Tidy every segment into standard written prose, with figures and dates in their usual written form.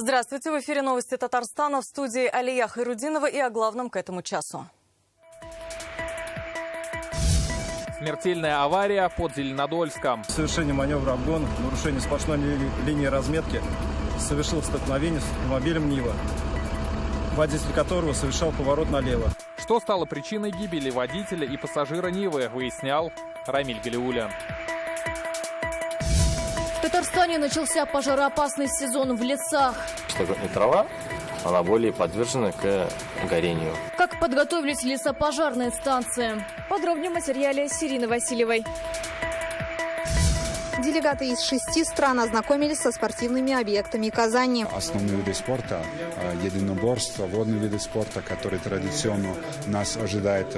Здравствуйте, в эфире новости Татарстана, в студии Алия Хайрудинова и о главном к этому часу. Смертельная авария под Зеленодольском. Совершение маневра обгон, нарушение сплошной линии разметки, совершил столкновение с автомобилем «Нива», водитель которого совершал поворот налево. Что стало причиной гибели водителя и пассажира «Нивы», выяснял Рамиль Галиуллин. В Татарстане начался пожароопасный сезон в лесах. Что трава, она более подвержена к горению. Как подготовились лесопожарные станции? Подробнее в материале с Ириной Васильевой. Делегаты из 6 стран ознакомились со спортивными объектами Казани. Основные виды спорта, единоборство, водные виды спорта, которые традиционно нас ожидают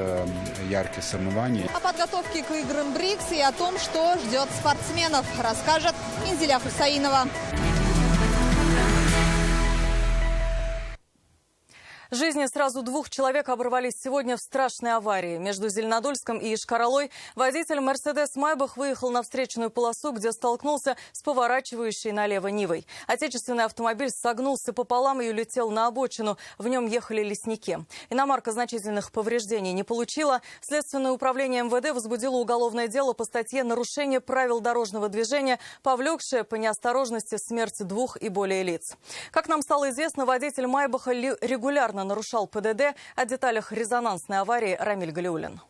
яркие соревнования. О подготовке к играм БРИКС и о том, что ждет спортсменов, расскажет Инзиля Хусаинова. Жизни сразу 2 человек оборвались сегодня в страшной аварии. Между Зеленодольском и Йошкар-Олой водитель «Мерседес Майбах» выехал на встречную полосу, где столкнулся с поворачивающей налево «Нивой». Отечественный автомобиль согнулся пополам и улетел на обочину. В нем ехали лесники. Иномарка значительных повреждений не получила. Следственное управление МВД возбудило уголовное дело по статье «Нарушение правил дорожного движения», повлекшее по неосторожности смерть 2 и более лиц. Как нам стало известно, водитель «Майбаха» регулярно нарушал ПДД. О деталях резонансной аварии Рамиль Галиуллин.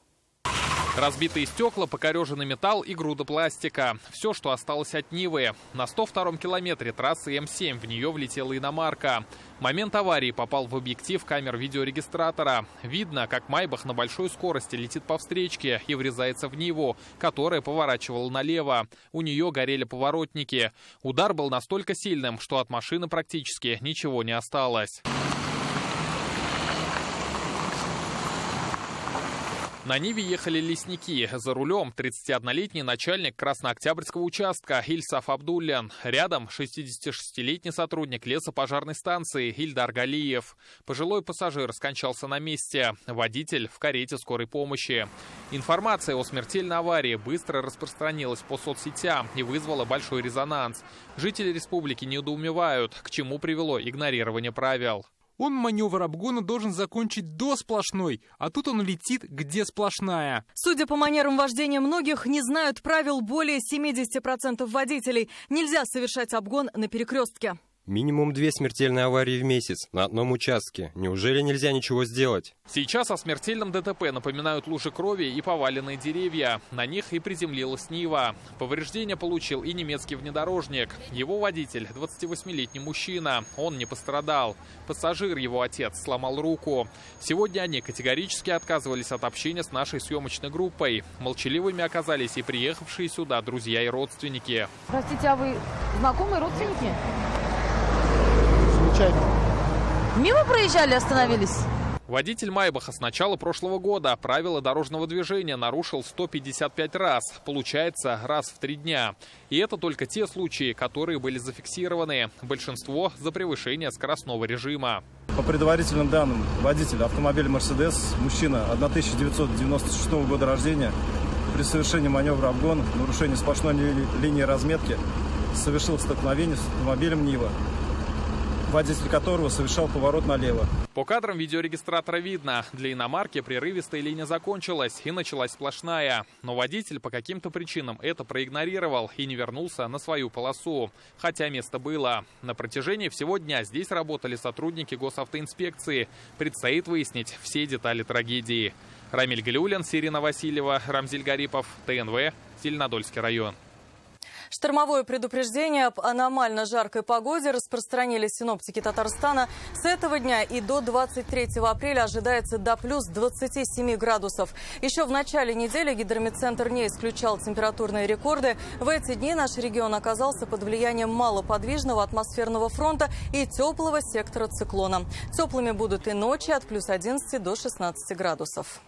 Разбитые стекла, покореженный металл и груда пластика. Все, что осталось от «Нивы». На 102-м километре трассы М7 в нее влетела иномарка. Момент аварии попал в объектив камер видеорегистратора. Видно, как «Майбах» на большой скорости летит по встречке и врезается в «Ниву», которая поворачивала налево. У нее горели поворотники. Удар был настолько сильным, что от машины практически ничего не осталось. На «Ниве» ехали лесники. За рулем 31-летний начальник Краснооктябрьского участка Ильсаф Абдуллян. Рядом 66-летний сотрудник лесопожарной станции Ильдар Галиев. Пожилой пассажир скончался на месте. Водитель в карете скорой помощи. Информация о смертельной аварии быстро распространилась по соцсетям и вызвала большой резонанс. Жители республики недоумевают, к чему привело игнорирование правил. Он маневр обгона должен закончить до сплошной, а тут он летит, где сплошная. Судя по манерам вождения многих, не знают правил более 70% водителей. Нельзя совершать обгон на перекрестке. Минимум 2 смертельные аварии в месяц на одном участке. Неужели нельзя ничего сделать? Сейчас о смертельном ДТП напоминают лужи крови и поваленные деревья. На них и приземлилась «Нива». Повреждения получил и немецкий внедорожник. Его водитель – 28-летний мужчина. Он не пострадал. Пассажир, его отец, сломал руку. Сегодня они категорически отказывались от общения с нашей съемочной группой. Молчаливыми оказались и приехавшие сюда друзья и родственники. Простите, а вы знакомые родственники? Мимо проезжали, остановились? Водитель «Майбаха» с начала прошлого года правила дорожного движения нарушил 155 раз. Получается, раз в 3 дня. И это только те случаи, которые были зафиксированы. Большинство за превышение скоростного режима. По предварительным данным, водитель автомобиля «Мерседес», мужчина 1996 года рождения, при совершении маневра обгон, нарушение сплошной линии разметки, совершил столкновение с автомобилем «Нива», водитель которого совершал поворот налево. По кадрам видеорегистратора видно, для иномарки прерывистая линия закончилась и началась сплошная. Но водитель по каким-то причинам это проигнорировал и не вернулся на свою полосу. Хотя место было. На протяжении всего дня здесь работали сотрудники госавтоинспекции. Предстоит выяснить все детали трагедии. Рамиль Галиуллин, Ирина Васильева, Рамзиль Гарипов, ТНВ, Зеленодольский район. Штормовое предупреждение об аномально жаркой погоде распространили синоптики Татарстана. С этого дня и до 23 апреля ожидается до плюс 27 градусов. Еще в начале недели гидрометцентр не исключал температурные рекорды. В эти дни наш регион оказался под влиянием малоподвижного атмосферного фронта и теплого сектора циклона. Теплыми будут и ночи от плюс 11 до 16 градусов.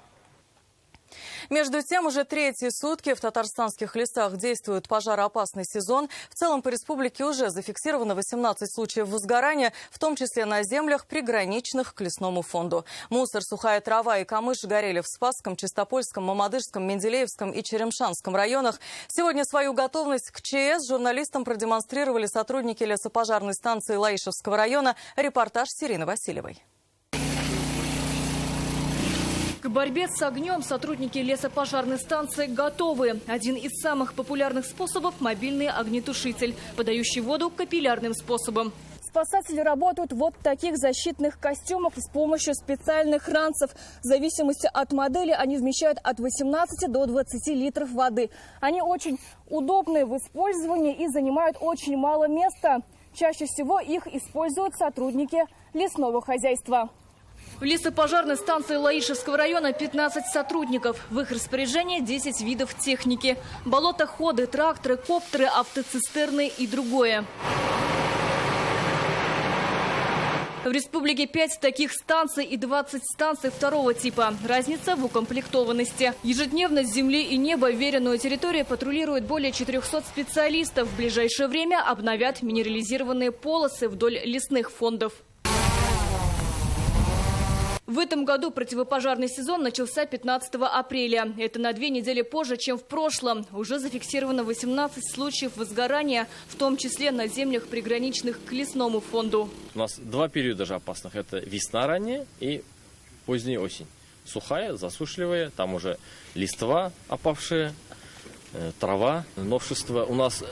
Между тем, уже третьи сутки в татарстанских лесах действует пожароопасный сезон. В целом по республике уже зафиксировано 18 случаев возгорания, в том числе на землях, приграничных к лесному фонду. Мусор, сухая трава и камыш горели в Спасском, Чистопольском, Мамадышском, Менделеевском и Черемшанском районах. Сегодня свою готовность к ЧС журналистам продемонстрировали сотрудники лесопожарной станции Лаишевского района. Репортаж с Ириной Васильевой. К борьбе с огнем сотрудники лесопожарной станции готовы. Один из самых популярных способов – мобильный огнетушитель, подающий воду капиллярным способом. Спасатели работают вот в таких защитных костюмах с помощью специальных ранцев. В зависимости от модели они вмещают от 18 до 20 литров воды. Они очень удобны в использовании и занимают очень мало места. Чаще всего их используют сотрудники лесного хозяйства. В лесопожарной станции Лаишевского района 15 сотрудников. В их распоряжении 10 видов техники. Болотоходы, тракторы, коптеры, автоцистерны и другое. В республике 5 таких станций и 20 станций второго типа. Разница в укомплектованности. Ежедневно с земли и неба веренную территорию патрулирует более 400 специалистов. В ближайшее время обновят минерализированные полосы вдоль лесных фондов. В этом году противопожарный сезон начался 15 апреля. Это на 2 недели позже, чем в прошлом. Уже зафиксировано 18 случаев возгорания, в том числе на землях, приграничных к лесному фонду. У нас 2 периода же опасных. Это весна ранняя и поздняя осень. Сухая, засушливая, там уже листва опавшие, трава, новшества. У нас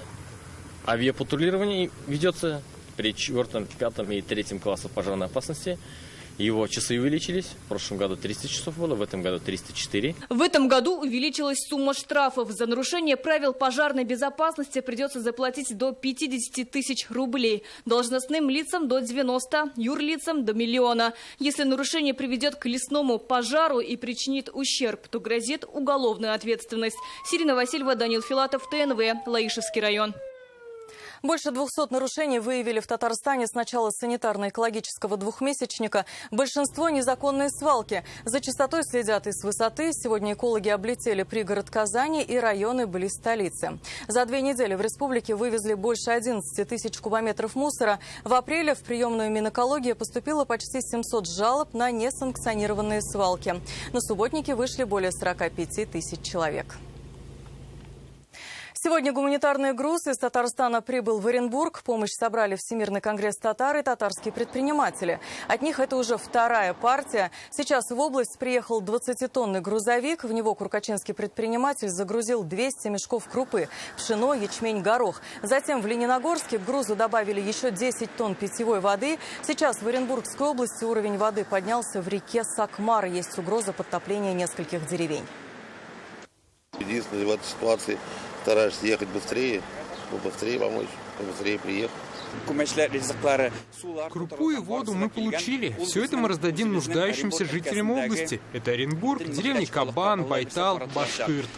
авиапатрулирование ведется при 4, 5 и 3 классах пожарной опасности. Его часы увеличились. В прошлом году 300 часов было, в этом году 304. В этом году увеличилась сумма штрафов. За нарушение правил пожарной безопасности придется заплатить до 50 тысяч рублей. Должностным лицам до 90, юрлицам до 1 миллиона. Если нарушение приведет к лесному пожару и причинит ущерб, то грозит уголовная ответственность. Ирина Васильева, Данил Филатов, ТНВ, Лаишевский район. Больше 200 нарушений выявили в Татарстане с начала санитарно-экологического двухмесячника. Большинство – незаконные свалки. За чистотой следят и с высоты. Сегодня экологи облетели пригород Казани и районы близ столицы. За 2 недели в республике вывезли больше 11 тысяч кубометров мусора. В апреле в приемную Минэкологии поступило почти 700 жалоб на несанкционированные свалки. На субботники вышли более 45 тысяч человек. Сегодня гуманитарный груз из Татарстана прибыл в Оренбург. Помощь собрали Всемирный конгресс татар и татарские предприниматели. От них это уже 2-я партия. Сейчас в область приехал 20-тонный грузовик. В него куркачинский предприниматель загрузил 200 мешков крупы, пшено, ячмень, горох. Затем в Лениногорске к грузу добавили еще 10 тонн питьевой воды. Сейчас в Оренбургской области уровень воды поднялся в реке Сакмар. Есть угроза подтопления нескольких деревень. Единственное, в этой ситуации стараешься ехать быстрее, побыстрее помочь, побыстрее приехать. Крупу и воду мы получили. Все это мы раздадим нуждающимся жителям области. Это Оренбург, деревни Кабан, Байтал, Башкирт.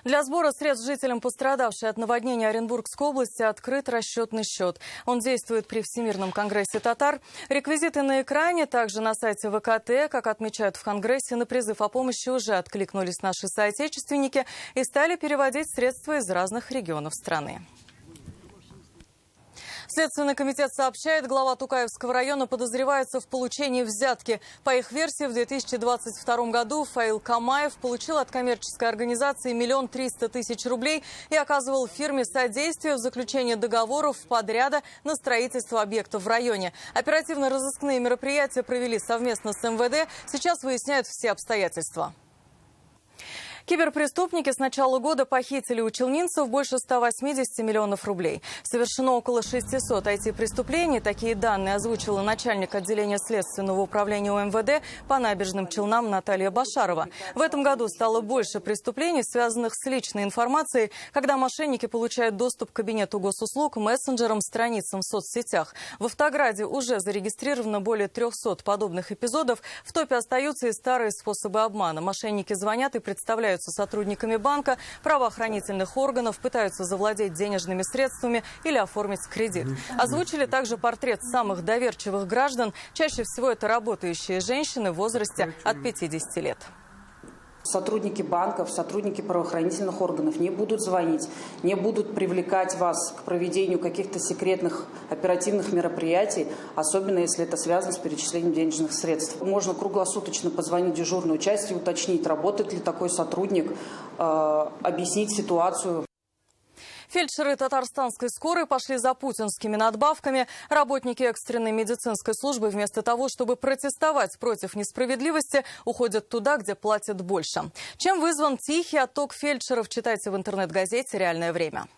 Для сбора средств жителям, пострадавшей от наводнения Оренбургской области, открыт расчетный счет. Он действует при Всемирном конгрессе татар. Реквизиты на экране, также на сайте ВКТ. Как отмечают в конгрессе, на призыв о помощи уже откликнулись наши соотечественники и стали переводить средства из разных регионов страны. Следственный комитет сообщает, глава Тукаевского района подозревается в получении взятки. По их версии, в 2022 году Фаил Камаев получил от коммерческой организации 1 300 000 рублей и оказывал фирме содействие в заключении договоров подряда на строительство объектов в районе. Оперативно-розыскные мероприятия провели совместно с МВД. Сейчас выясняют все обстоятельства. Киберпреступники с начала года похитили у челнинцев больше 180 миллионов рублей. Совершено около 600 IT-преступлений. Такие данные озвучила начальник отделения Следственного управления УМВД по набережным Челнам Наталья Башарова. В этом году стало больше преступлений, связанных с личной информацией, когда мошенники получают доступ к кабинету госуслуг, мессенджерам, страницам в соцсетях. В Автограде уже зарегистрировано более 300 подобных эпизодов. В топе остаются и старые способы обмана. Мошенники звонят и представляются сотрудниками банка, правоохранительных органов, пытаются завладеть денежными средствами или оформить кредит. Озвучили также портрет самых доверчивых граждан. Чаще всего это работающие женщины в возрасте от 50 лет. Сотрудники банков, сотрудники правоохранительных органов не будут звонить, не будут привлекать вас к проведению каких-то секретных оперативных мероприятий, особенно если это связано с перечислением денежных средств. Можно круглосуточно позвонить дежурной части, уточнить, работает ли такой сотрудник, объяснить ситуацию. Фельдшеры татарстанской скорой пошли за путинскими надбавками. Работники экстренной медицинской службы вместо того, чтобы протестовать против несправедливости, уходят туда, где платят больше. Чем вызван тихий отток фельдшеров, читайте в интернет-газете «Реальное время».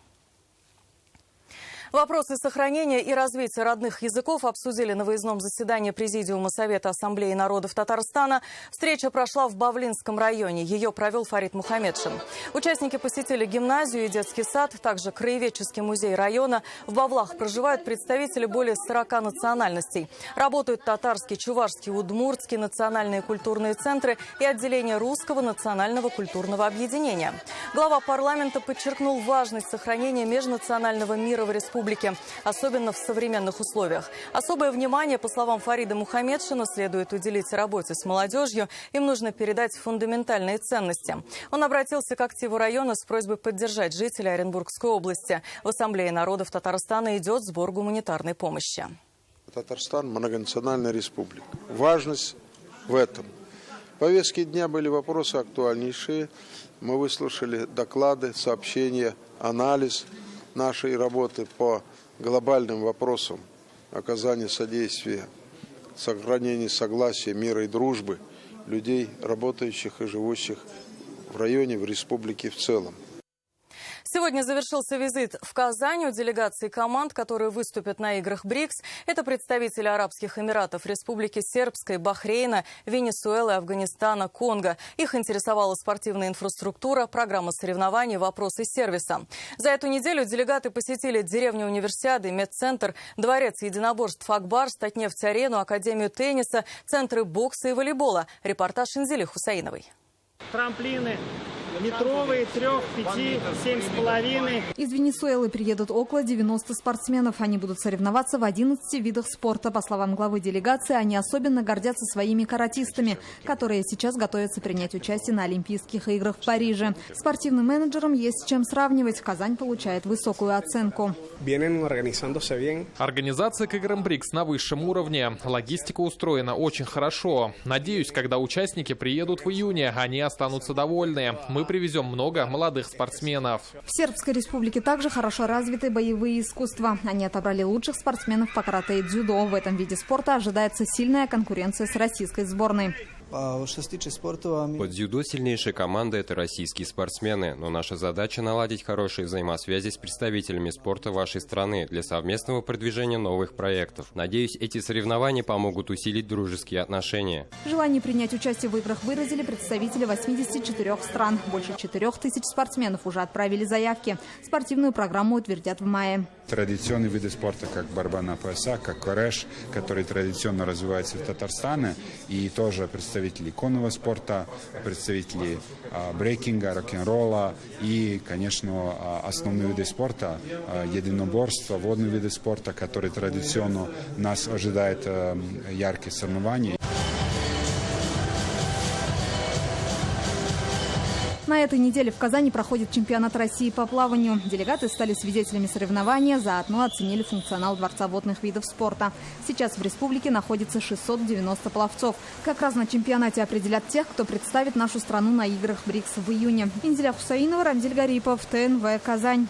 Вопросы сохранения и развития родных языков обсудили на выездном заседании Президиума Совета Ассамблеи народов Татарстана. Встреча прошла в Бавлинском районе. Ее провел Фарид Мухамедшин. Участники посетили гимназию и детский сад, также краеведческий музей района. В Бавлах проживают представители более 40 национальностей. Работают татарский, чувашский, удмуртский национальные культурные центры и отделение Русского национального культурного объединения. Глава парламента подчеркнул важность сохранения межнационального мира в республике, особенно в современных условиях. Особое внимание, по словам Фарида Мухамедшина, следует уделить работе с молодежью. Им нужно передать фундаментальные ценности. Он обратился к активу района с просьбой поддержать жителей Оренбургской области. В Ассамблее народов Татарстана идет сбор гуманитарной помощи. Татарстан – многонациональная республика. Важность в этом. В повестке дня были вопросы актуальнейшие. Мы выслушали доклады, сообщения, анализ нашей работы по глобальным вопросам оказания содействия, сохранения согласия, мира и дружбы людей, работающих и живущих в районе, в республике в целом. Сегодня завершился визит в Казань у делегаций команд, которые выступят на играх БРИКС. Это представители Арабских Эмиратов, Республики Сербской, Бахрейна, Венесуэлы, Афганистана, Конго. Их интересовала спортивная инфраструктура, программа соревнований, вопросы сервиса. За эту неделю делегаты посетили деревню Универсиады, медцентр, дворец единоборств Акбар, Статнефть-арену, Академию тенниса, центры бокса и волейбола. Репортаж Инзили Хусаиновой. Трамплины метровые, 3, 5, 7,5. Из Венесуэлы приедут около 90 спортсменов. Они будут соревноваться в 11 видах спорта. По словам главы делегации, они особенно гордятся своими каратистами, которые сейчас готовятся принять участие на Олимпийских играх в Париже. Спортивным менеджерам есть с чем сравнивать. Казань получает высокую оценку. Организация к играм БРИКС на высшем уровне. Логистика устроена очень хорошо. Надеюсь, когда участники приедут в июне, они останутся довольны. Мы привезем много молодых спортсменов. В Сербской республике также хорошо развиты боевые искусства. Они отобрали лучших спортсменов по карате и дзюдо. В этом виде спорта ожидается сильная конкуренция с российской сборной. По дзюдо сильнейшая команда – это российские спортсмены. Но наша задача – наладить хорошие взаимосвязи с представителями спорта вашей страны для совместного продвижения новых проектов. Надеюсь, эти соревнования помогут усилить дружеские отношения. Желание принять участие в играх выразили представители 84 стран. Больше 4000 спортсменов уже отправили заявки. Спортивную программу утвердят в мае. Традиционные виды спорта, как борьба на поясах, как кореш, которые традиционно развиваются в Татарстане, и тоже представители конного спорта, представители брейкинга, рок-н-ролла и, конечно, основные виды спорта, единоборства, водные виды спорта, которые традиционно нас ожидают яркие соревнования. На этой неделе в Казани проходит чемпионат России по плаванию. Делегаты стали свидетелями соревнования, заодно оценили функционал Дворца водных видов спорта. Сейчас в республике находится 690 пловцов. Как раз на чемпионате определят тех, кто представит нашу страну на играх БРИКС в июне. Инзиля Хусаинова, Рамзиль Гарипов, ТНВ, Казань.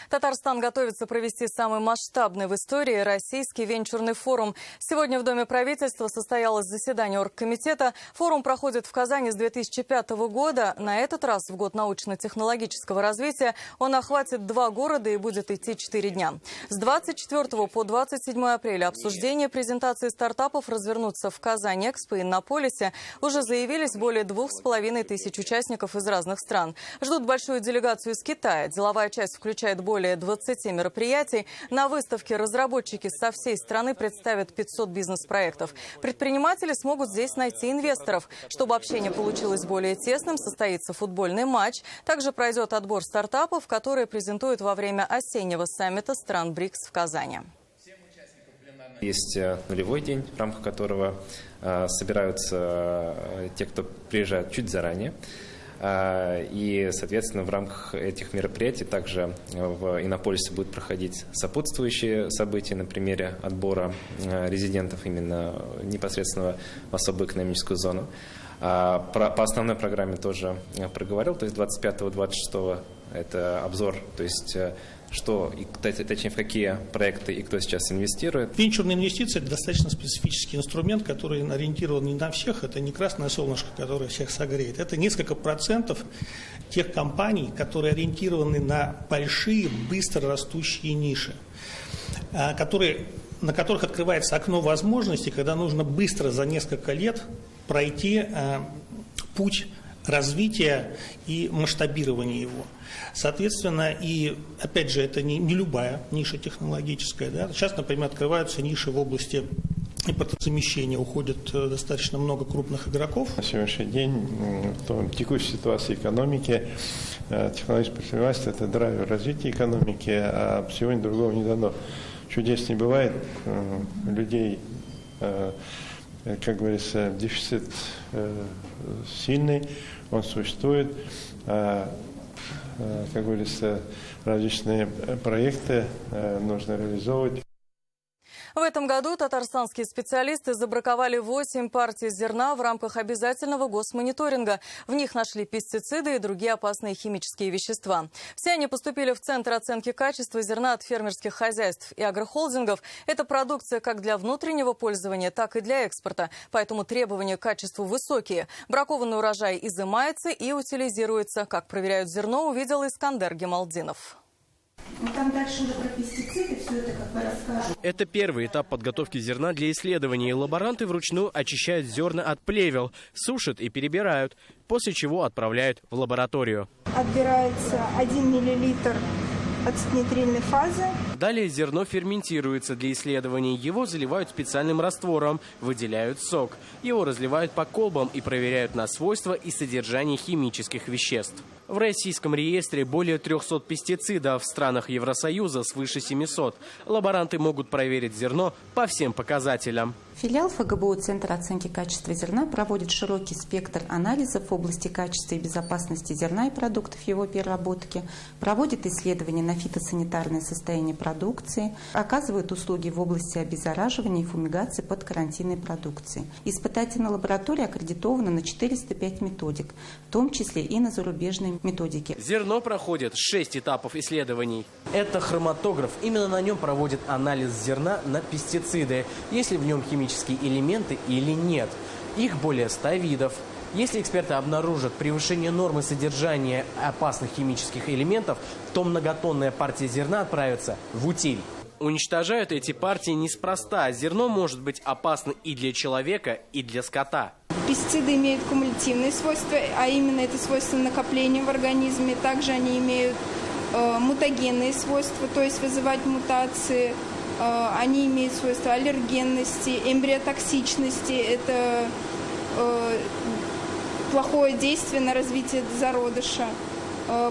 Татарстан готовится провести самый масштабный в истории российский венчурный форум. Сегодня в Доме правительства состоялось заседание оргкомитета. Форум проходит в Казани с 2005 года. На этот раз, в год научно-технологического развития, он охватит 2 города и будет идти 4 дня. С 24 по 27 апреля обсуждения презентации стартапов развернутся в Казань-Экспо и Иннополисе. Уже заявились более 2500 участников из разных стран. Ждут большую делегацию из Китая. Деловая часть включает более 20 мероприятий. На выставке разработчики со всей страны представят 500 бизнес-проектов. Предприниматели смогут здесь найти инвесторов. Чтобы общение получилось более тесным, состоится футбольный матч. Также пройдет отбор стартапов, которые презентуют во время осеннего саммита стран БРИКС в Казани. Есть нулевой день, в рамках которого собираются те, кто приезжают чуть заранее. И, соответственно, в рамках этих мероприятий также в Иннополисе будут проходить сопутствующие события на примере отбора резидентов именно непосредственно в особую экономическую зону. По основной программе тоже проговорил, то есть 25-26 это обзор, то есть что, точнее, в какие проекты и кто сейчас инвестирует. Венчурные инвестиции – это достаточно специфический инструмент, который ориентирован не на всех. Это не красное солнышко, которое всех согреет. Это несколько процентов тех компаний, которые ориентированы на большие, быстро растущие ниши, на которых открывается окно возможностей, когда нужно быстро за несколько лет пройти путь развития и масштабирования его. Соответственно, и опять же, это не любая ниша технологическая. Да? Сейчас, например, открываются ниши в области импортозамещения, уходит достаточно много крупных игроков. На сегодняшний день, в текущей ситуации экономики, технологическое предпринимательство – это драйвер развития экономики, а сегодня другого не дано. Чудес не бывает, людей, как говорится, дефицит сильный, он существует. Как говорится, различные проекты нужно реализовывать. В этом году татарстанские специалисты забраковали 8 партий зерна в рамках обязательного госмониторинга. В них нашли пестициды и другие опасные химические вещества. Все они поступили в Центр оценки качества зерна от фермерских хозяйств и агрохолдингов. Это продукция как для внутреннего пользования, так и для экспорта. Поэтому требования к качеству высокие. Бракованный урожай изымается и утилизируется. Как проверяют зерно, увидел Искандер Гемалдинов. Там дальше уже про пестициды, все это как бы расскажут. Это первый этап подготовки зерна для исследований. Лаборанты вручную очищают зерна от плевел, сушат и перебирают, после чего отправляют в лабораторию. Отбирается 1 миллилитр ацетнитрильной фазы. Далее зерно ферментируется для исследований. Его заливают специальным раствором, выделяют сок. Его разливают по колбам и проверяют на свойства и содержание химических веществ. В российском реестре более 300 пестицидов, в странах Евросоюза свыше 700. Лаборанты могут проверить зерно по всем показателям. Филиал ФГБУ Центра оценки качества зерна проводит широкий спектр анализов в области качества и безопасности зерна и продуктов его переработки, проводит исследования на фитосанитарное состояние продукции, оказывает услуги в области обеззараживания и фумигации под карантинной продукцией. Испытательная лаборатория аккредитована на 405 методик, в том числе и на зарубежные методики. Зерно проходит 6 этапов исследований. Это хроматограф. Именно на нем проводит анализ зерна на пестициды, есть ли в нем химические элементы или нет. Их более 100 видов. Если эксперты обнаружат превышение нормы содержания опасных химических элементов, то многотонная партия зерна отправится в утиль. Уничтожают эти партии неспроста. Зерно может быть опасно и для человека, и для скота. Пестициды имеют кумулятивные свойства, а именно это свойство накопления в организме. Также они имеют мутагенные свойства, то есть вызывать мутации. Они имеют свойства аллергенности, эмбриотоксичности. Это плохое действие на развитие зародыша.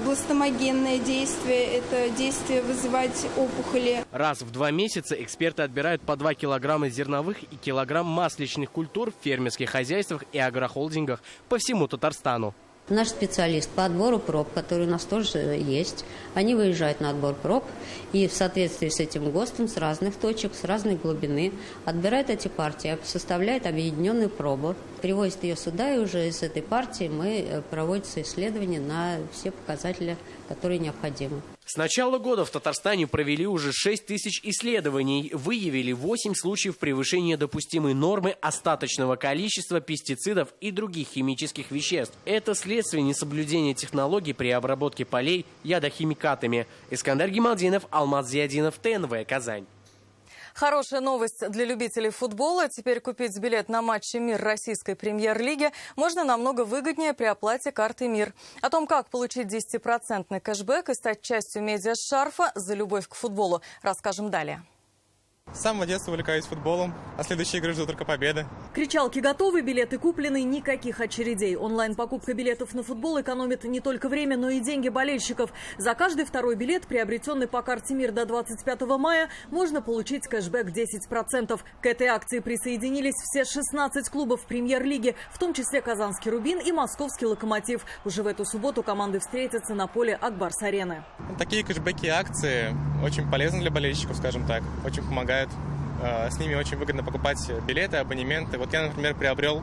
Бластомогенное действие – это действие вызывать опухоли. Раз в 2 месяца эксперты отбирают по 2 килограмма зерновых и килограмм масличных культур в фермерских хозяйствах и агрохолдингах по всему Татарстану. Наш специалист по отбору проб, который у нас тоже есть, они выезжают на отбор проб и в соответствии с этим ГОСТом с разных точек, с разной глубины отбирают эти партии, составляют объединенную пробу, привозят ее сюда, и уже из этой партии проводятся исследования на все показатели, которые необходимы. С начала года в Татарстане провели уже 6 тысяч исследований. Выявили 8 случаев превышения допустимой нормы остаточного количества пестицидов и других химических веществ. Это следствие несоблюдения технологий при обработке полей ядохимикатами. Искандер Гемалдинов, Алмаз Зиядинов, ТНВ, Казань. Хорошая новость для любителей футбола. Теперь купить билет на матчи «Мир» российской премьер-лиги можно намного выгоднее при оплате карты «Мир». О том, как получить 10% кэшбэк и стать частью медиа-шарфа за любовь к футболу, расскажем далее. С самого детства увлекаюсь футболом, а следующие игры жду только победы. Кричалки готовы, билеты куплены, никаких очередей. Онлайн-покупка билетов на футбол экономит не только время, но и деньги болельщиков. За каждый второй билет, приобретенный по карте «Мир» до 25 мая, можно получить кэшбэк 10%. К этой акции присоединились все 16 клубов премьер-лиги, в том числе казанский «Рубин» и московский «Локомотив». Уже в эту субботу команды встретятся на поле Акбарс-арены. Такие кэшбэки и акции очень полезны для болельщиков, скажем так, очень помогают. С ними очень выгодно покупать билеты, абонементы. Вот я, например, приобрел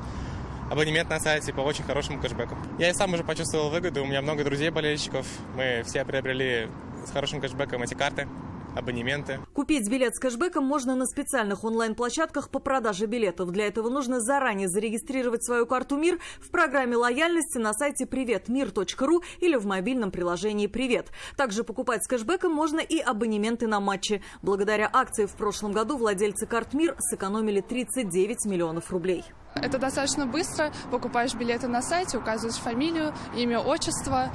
абонемент на сайте по очень хорошему кэшбэку. Я и сам уже почувствовал выгоду, у меня много друзей-болельщиков. Мы все приобрели с хорошим кэшбэком эти карты, абонементы. Купить билет с кэшбэком можно на специальных онлайн-площадках по продаже билетов. Для этого нужно заранее зарегистрировать свою карту «Мир» в программе лояльности на сайте приветмир.ру или в мобильном приложении «Привет». Также покупать с кэшбэком можно и абонементы на матчи. Благодаря акции в прошлом году владельцы карт «Мир» сэкономили 39 миллионов рублей. Это достаточно быстро. Покупаешь билеты на сайте, указываешь фамилию, имя, отчество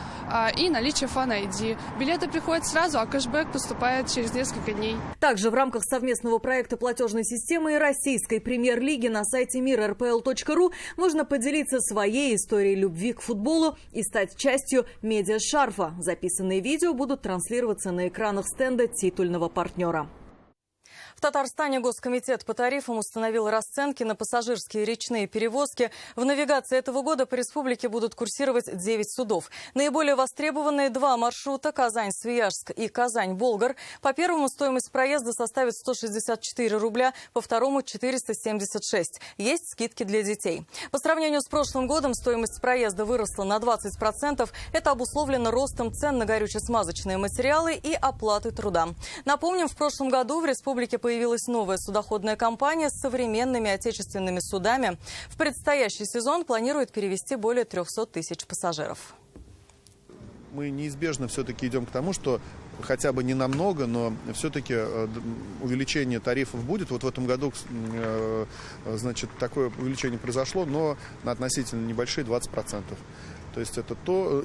и наличие фан-ID. Билеты приходят сразу, а кэшбэк поступает через несколько дней. Также в рамках совместного проекта платежной системы и российской премьер-лиги на сайте мир.рпл.ру можно поделиться своей историей любви к футболу и стать частью медиа-шарфа. Записанные видео будут транслироваться на экранах стенда титульного партнера. В Татарстане Госкомитет по тарифам установил расценки на пассажирские речные перевозки. В навигации этого года по республике будут курсировать 9 судов. Наиболее востребованные 2 маршрута – Казань-Свияжск и Казань-Болгар. По первому стоимость проезда составит 164 рубля, по второму – 476. Есть скидки для детей. По сравнению с прошлым годом стоимость проезда выросла на 20%. Это обусловлено ростом цен на горюче-смазочные материалы и оплаты труда. Напомним, в прошлом году в республике появилась новая судоходная компания с современными отечественными судами. В предстоящий сезон планирует перевезти более 300 тысяч пассажиров. Мы неизбежно все-таки идем к тому, что хотя бы не намного, но все-таки увеличение тарифов будет. Вот в этом году, значит, такое увеличение произошло, но на относительно небольшие 20%. То есть это то,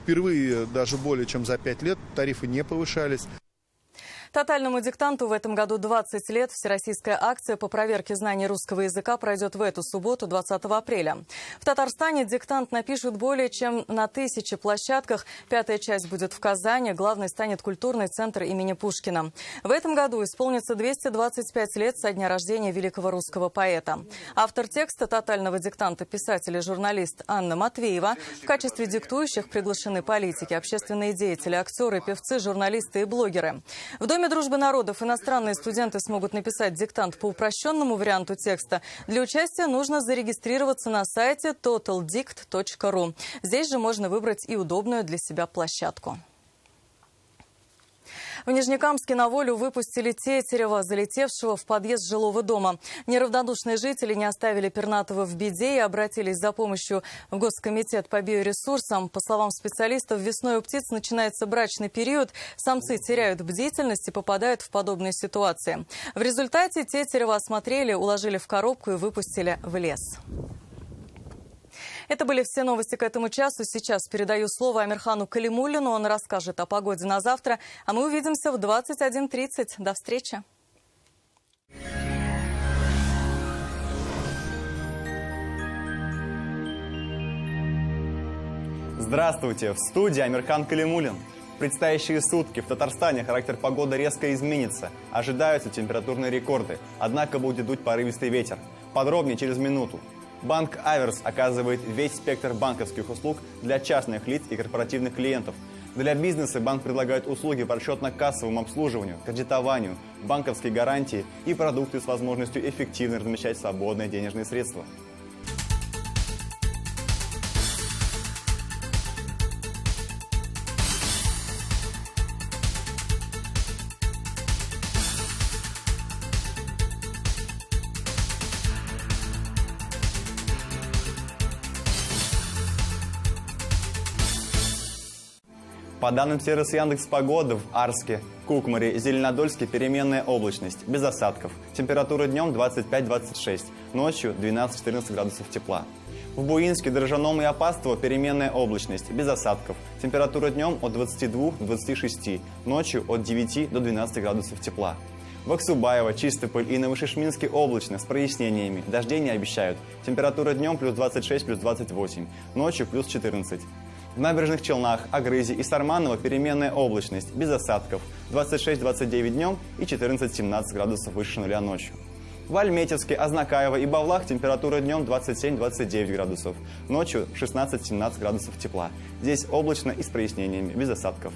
впервые даже более чем за 5 лет тарифы не повышались. Тотальному диктанту в этом году 20 лет. Всероссийская акция по проверке знаний русского языка пройдет в эту субботу, 20 апреля. В Татарстане диктант напишут более чем на 1000 площадках. 5-я часть будет в Казани. Главной станет культурный центр имени Пушкина. В этом году исполнится 225 лет со дня рождения великого русского поэта. Автор текста тотального диктанта, писатель и журналист Анна Матвеева. В качестве диктующих приглашены политики, общественные деятели, актеры, певцы, журналисты и блогеры. В Доме дружбы народов иностранные студенты смогут написать диктант по упрощенному варианту текста. Для участия нужно зарегистрироваться на сайте totaldict.ru. Здесь же можно выбрать и удобную для себя площадку. В Нижнекамске на волю выпустили тетерева, залетевшего в подъезд жилого дома. Неравнодушные жители не оставили пернатого в беде и обратились за помощью в Госкомитет по биоресурсам. По словам специалистов, весной у птиц начинается брачный период. Самцы теряют бдительность и попадают в подобные ситуации. В результате тетерева осмотрели, уложили в коробку и выпустили в лес. Это были все новости к этому часу. Сейчас передаю слово Амирхану Калимуллину. Он расскажет о погоде на завтра. А мы увидимся в 21:30. До встречи. Здравствуйте! В студии Амирхан Калимуллин. В предстоящие сутки в Татарстане характер погоды резко изменится. Ожидаются температурные рекорды. Однако будет дуть порывистый ветер. Подробнее через минуту. Банк «Аверс» оказывает весь спектр банковских услуг для частных лиц и корпоративных клиентов. Для бизнеса банк предлагает услуги по расчетно-кассовому обслуживанию, кредитованию, банковские гарантии и продукты с возможностью эффективно размещать свободные денежные средства. По данным сервиса Яндекс.Погода, в Арске, Кукмаре, Зеленодольске переменная облачность, без осадков. Температура днем 25-26, ночью 12-14 градусов тепла. В Буинске, Дрожжаном и Опастово переменная облачность, без осадков. Температура днем от 22 до 26, ночью от 9 до 12 градусов тепла. В Аксубаево, Чистополь и Новошишминске облачно, с прояснениями. Дождей не обещают. Температура днем плюс 26, плюс 28, ночью плюс 14. В Набережных Челнах, Агрызе и Сарманово переменная облачность, без осадков. 26-29 днем и 14-17 градусов выше нуля ночью. В Альметьевске, Азнакаево и Бавлах температура днем 27-29 градусов, ночью 16-17 градусов тепла. Здесь облачно и с прояснениями, без осадков.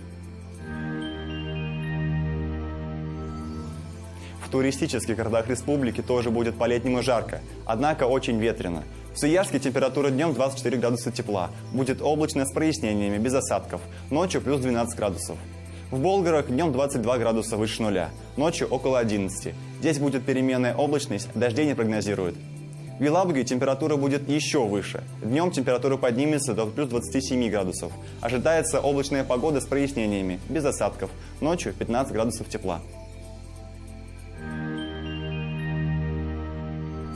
В туристических городах республики тоже будет по-летнему жарко, однако очень ветрено. В Суярске температура днем 24 градуса тепла, будет облачно с прояснениями, без осадков, ночью плюс 12 градусов. В Болгарах днем 22 градуса выше нуля, ночью около 11. Здесь будет переменная облачность, дождей не прогнозируют. В Елабуге температура будет еще выше. Днем температура поднимется до плюс 27 градусов. Ожидается облачная погода с прояснениями, без осадков, ночью 15 градусов тепла.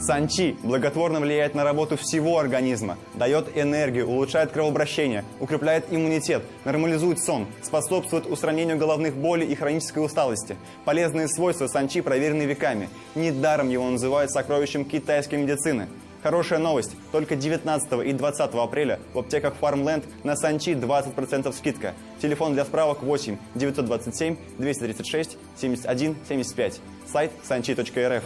Санчи благотворно влияет на работу всего организма, дает энергию, улучшает кровообращение, укрепляет иммунитет, нормализует сон, способствует устранению головных болей и хронической усталости. Полезные свойства санчи проверены веками. Недаром его называют сокровищем китайской медицины. Хорошая новость. Только 19 и 20 апреля в аптеках Farmland на санчи 20% скидка. Телефон для справок 8 927 236 71 75. Сайт sanchi.rf.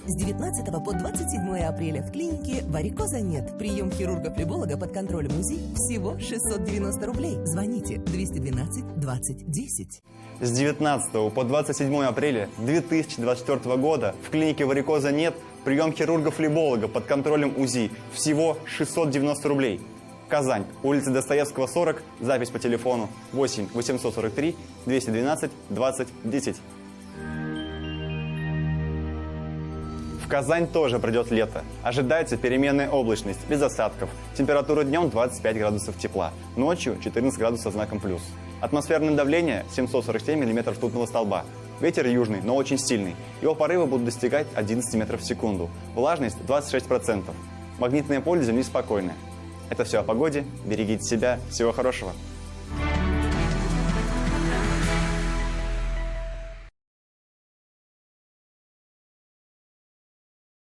С 19 по 27 апреля в клинике «Варикоза нет». Прием хирурга-флеболога под контролем УЗИ всего 690 рублей. Звоните 212 20 10. С 19 по 27 апреля 2024 года в клинике «Варикоза нет». Прием хирурга-флеболога под контролем УЗИ всего 690 рублей. Казань, улица Достоевского, 40, запись по телефону 8 843 212 20 10. В Казань тоже придет лето. Ожидается переменная облачность, без осадков. Температура днем 25 градусов тепла, ночью 14 градусов со знаком плюс. Атмосферное давление 747 мм ртутного столба. Ветер южный, но очень сильный. Его порывы будут достигать 11 метров в секунду. Влажность 26%. Магнитное поле Земли спокойное. Это все о погоде. Берегите себя. Всего хорошего.